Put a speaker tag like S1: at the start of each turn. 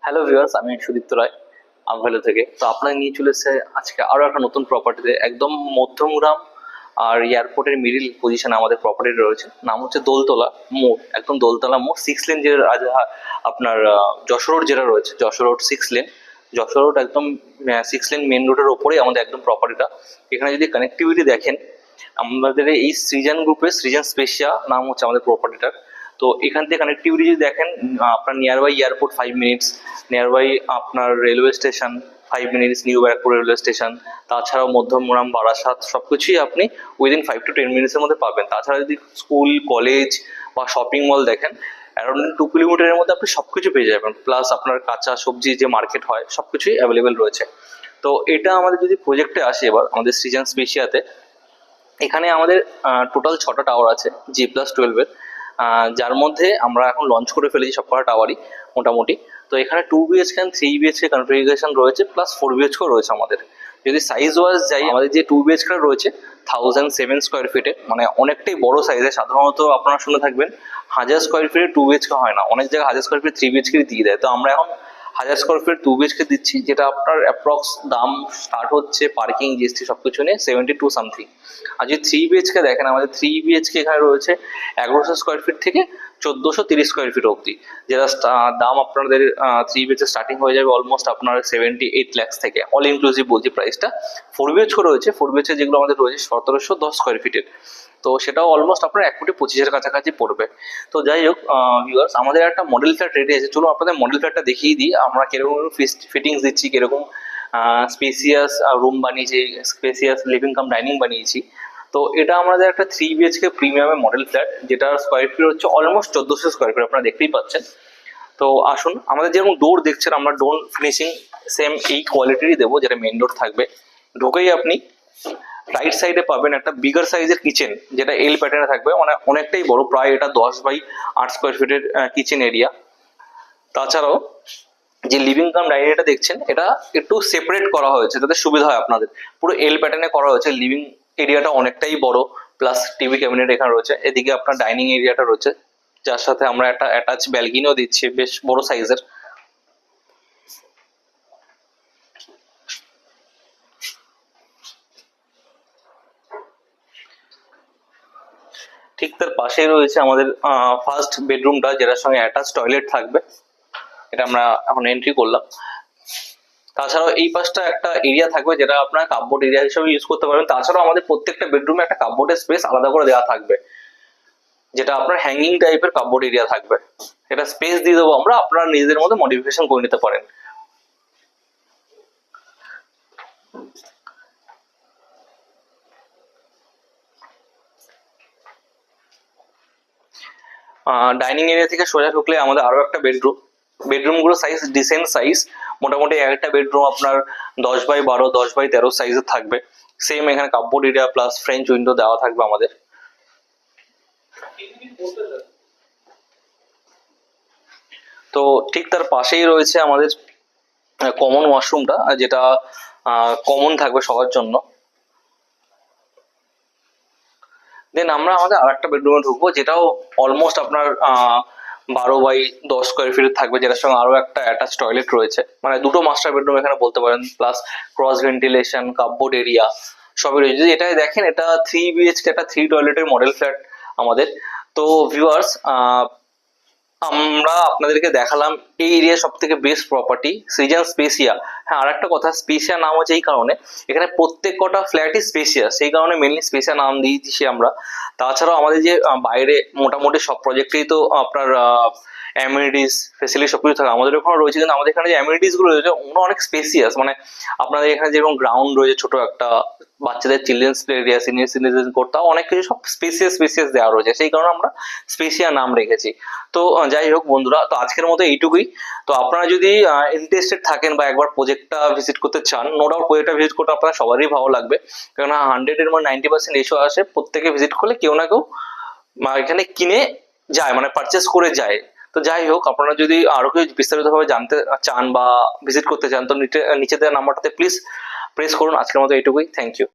S1: Hello viewers, আমি সুদীপ্ত রায় আমভ্যালি থেকে। তো আপনার নিয়ে চলে এসেছে আজকে আরো একটা নতুন প্রপার্টিতে, একদম মধ্যমগ্রাম আর এয়ারপোর্টের মিডিল পজিশনে আমাদের প্রপার্টি রয়েছে। নাম হচ্ছে দোলতলা মোড়, একদম দোলতলা মোড় 6 লেন, যে আপনার যশোর রোড যেটা রয়েছে, Jessore road 6 lane, Jessore road একদম 6 লেন মেন রোডের ওপরেই আমাদের একদম প্রপার্টিটা। এখানে যদি কানেক্টিভিটি দেখেন, আমাদের এই সৃজন গ্রুপের সৃজন স্পেশিয়া নাম হচ্ছে আমাদের প্রপার্টিটার। তো এখান থেকে কানেক্টিভিটি যদি দেখেন, আপনার near by airport 5 minutes, near by আপনার রেলওয়ে স্টেশন 5 মিনিটস, নিউ ব্যারাকপুর রেলওয়ে স্টেশন, তাছাড়াও মধ্যমগ্রাম, বারাসাত সবকিছুই আপনি উইদিন 5 to 10 মিনিটসের মধ্যে পাবেন। তাছাড়া যদি স্কুল, কলেজ বা শপিং মল দেখেন, অ্যারাউন্ড 2 কিলোমিটারের মধ্যে আপনি সবকিছু পেয়ে যাবেন। প্লাস আপনার কাঁচা সবজি যে মার্কেট হয় সবকিছুই অ্যাভেলেবেল রয়েছে। তো এটা আমাদের যদি প্রজেক্টে আসে এবার আমাদের সৃজন স্পেশিয়াতে, এখানে আমাদের টোটাল 6টা টাওয়ার আছে G+12-এর, যার মধ্যে আমরা এখন লঞ্চ করে ফেলেছি সবকটা টাওয়ারই মোটামুটি। তো এখানে 2 BHK and 3 BHK কনফিগারেশন রয়েছে, প্লাস 4 BHK রয়েছে আমাদের। যদি সাইজ ওয়াইজ যাই, আমাদের যে 2 BHK রয়েছে 1007 স্কোয়ার ফিটে, মানে অনেকটাই বড় সাইজে। সাধারণত আপনারা শুনে থাকবেন 1000 স্কোয়ার ফিটে 2 BHK হয় না, অনেক জায়গায় 1000 স্কোয়ার ফিট 3 BHK দিয়ে দেয়। তো আমরা এখন 1000 স্কোয়ার ফিট 2 BHK দিচ্ছি, যেটা আপনার অ্যাপ্রক্স দাম স্টার্ট হচ্ছে পার্কিং জিএসটি সবকিছু নিয়ে 72 সামথিং। আর যদি 3 BHK দেখেন, আমাদের 3 BHK এখানে রয়েছে 1100 স্কোয়ার ফিট থেকে 1430 স্কোয়ার ফিট অবধি, যেটা দাম আপনাদের 3 BHK স্টার্টিং হয়ে যাবে অলমোস্ট আপনার 78 lakhs থেকে, অল ইনক্লুসিভ বলছি প্রাইসটা। 4 BHK রয়েছে, 4 BHK যেগুলো আমাদের রয়েছে 1710 স্কোয়ার ফিটের, তো সেটাও অলমোস্ট আপনার 1,25,000 কাছাকাছি পড়বে। তো যাই হোক ভিউয়ার্স, আমাদের একটা মডেল ফ্ল্যাট রেডি আছে, চলুন আপনাদের মডেল ফ্ল্যাটটা দেখিয়ে দিই আমরা কিরকম ফিটিংস দিচ্ছি, কিরকম স্পেসিয়াস রুম বানিয়েছি, স্পেসিয়াস লিভিং কাম ডাইনিং বানিয়েছি। তো এটা আমাদের একটা 3 BHK প্রিমিয়ামের মডেল ফ্ল্যাট, যেটার স্কোয়ার ফিট হচ্ছে অলমোস্ট 1400 স্কোয়ার ফিট, আপনারা দেখতেই পাচ্ছেন। তো আসুন, আমাদের যেরকম ডোর দেখছেন, আমরা ডোর ফিনিশিং সেম এই কোয়ালিটিরই দেবো, যেটা মেন ডোর থাকবে। ঢোকেই আপনি রাইট সাইডে পাবেন একটা বিগার সাইজের কিচেন, যেটা এল প্যাটার্নে থাকবে, মানে অনেকটাই বড়, প্রায় এটা 10/8 স্কোয়ার ফিটের কিচেন এরিয়া। তাছাড়াও যে লিভিং কাম ডাইনিংটা দেখছেন, এটা একটু সেপারেট করা হয়েছে যাতে সুবিধা হয় আপনাদের। পুরো এল প্যাটার্নে করা হয়েছে, লিভিং এরিয়াটা অনেকটাই বড়, প্লাস টিভি ক্যাবিনেট এখানে রয়েছে। এদিকে আপনার ডাইনিং এরিয়াটা রয়েছে, যার সাথে আমরা একটা অ্যাটাচ ব্যালকনিও দিচ্ছি, বেশ বড় সাইজের। ঠিক তার পাশেই রয়েছে আমাদের ফার্স্ট বেডরুমটা, যেটার সঙ্গে অ্যাটাচ টয়লেট থাকবে। এটা আমরা এখন এন্ট্রি করলাম। তাছাড়াও এই পাশটা একটা এরিয়া থাকবে, যেটা আপনার কাপবোর্ড এরিয়া হিসেবে ইউজ করতে পারবেন। তাছাড়াও আমাদের প্রত্যেকটা বেডরুমে একটা কাপবোর্ডের স্পেস আলাদা করে দেওয়া থাকবে, যেটা আপনার হ্যাঙ্গিং টাইপের কাপবোর্ড এরিয়া থাকবে। এটা স্পেস দিয়ে দেবো আমরা, আপনারা নিজেদের মধ্যে মডিফিকেশন করে নিতে পারেন। ডাইনিং এরিয়া থেকে সোজা ঢুকলে আমাদের আরো একটা বেডরুম। বেডরুমগুলো সাইজ ডিসেন্ট সাইজ, মোটামুটি একটা বেডরুম আপনার 10/12, 10/13 সাইজের থাকবে। সেম এখানে cupboard area plus French window দেওয়া থাকবে আমাদের। তো ঠিক তার পাশেই রয়েছে আমাদের কমন ওয়াশরুমটা, যেটা কমন থাকবে সবার জন্য। দেন আমরা আমাদের আর একটা বেডরুমে ঢুকবো, যেটাও অলমোস্ট আপনার 12/10 স্কোয়ার ফিট থাকবে, যেটার সঙ্গে আরো একটা অ্যাটাচ টয়লেট রয়েছে, মানে দুটো মাস্টার বেডরুম এখানে বলতে পারেন, plus cross ventilation, cupboard area সবই রয়েছে। যদি এটাই দেখেন, এটা 3 BHK একটা 3 টয়লেটের মডেল ফ্ল্যাট আমাদের। তো ভিউয়ার্স, আমরা আপনাদেরকে দেখালাম এই এরিয়া সব থেকে বেস্ট প্রপার্টি সৃজন স্পেসিয়া। হ্যাঁ, আর একটা কথা, স্পেসিয়া নাম হচ্ছে এই কারণে, এখানে প্রত্যেক কটা ফ্ল্যাটই স্পেসিয়াস, সেই কারণে মেনলি স্পেসিয়া নাম দিয়েছি আমরা। তাছাড়াও আমাদের যে বাইরে মোটামুটি সব প্রজেক্টেই তো আপনার অ্যামিনিটিস ফেসিলিটি সবকিছু থাকে, আমাদের ওখানে রয়েছে, কিন্তু আমাদের এখানে যে অ্যামিনিটিস গুলো রয়েছে ওগুলো অনেক স্পেসিয়াস। মানে আপনাদের এখানে যেরকম গ্রাউন্ড রয়েছে ছোট একটা, বাচ্চাদের children's play area, senior citizen করতে, অনেক কিছু সব স্পেসিয়াস স্পেসিয়াস দেওয়া রয়েছে, সেই কারণে আমরা স্পেসিয়া নাম রেখেছি। তো যাই হোক বন্ধুরা, তো আজকের মতো এইটুকুই। তো আপনারা যদি ইন্টারেস্টেড থাকেন বা একবার প্রজেক্টটা ভিজিট করতে চান, নো ডাউট প্রজেক্টটা ভিজিট করতে আপনার সবারই ভালো লাগবে, কেননা 100-এর মধ্যে 90% এসো আসে, প্রত্যেকে ভিজিট করলে কেউ না কেউ এখানে কিনে যায়, মানে পারচেস করে যায়। তো যাই হোক, আপনারা যদি আরো কিছু বিস্তারিতভাবে জানতে চান বা ভিজিট করতে চান, তো নিচে দেওয়া নাম্বারটাতে প্লিজ প্রেস করুন। আজকের মতো এইটুকুই, থ্যাংক ইউ।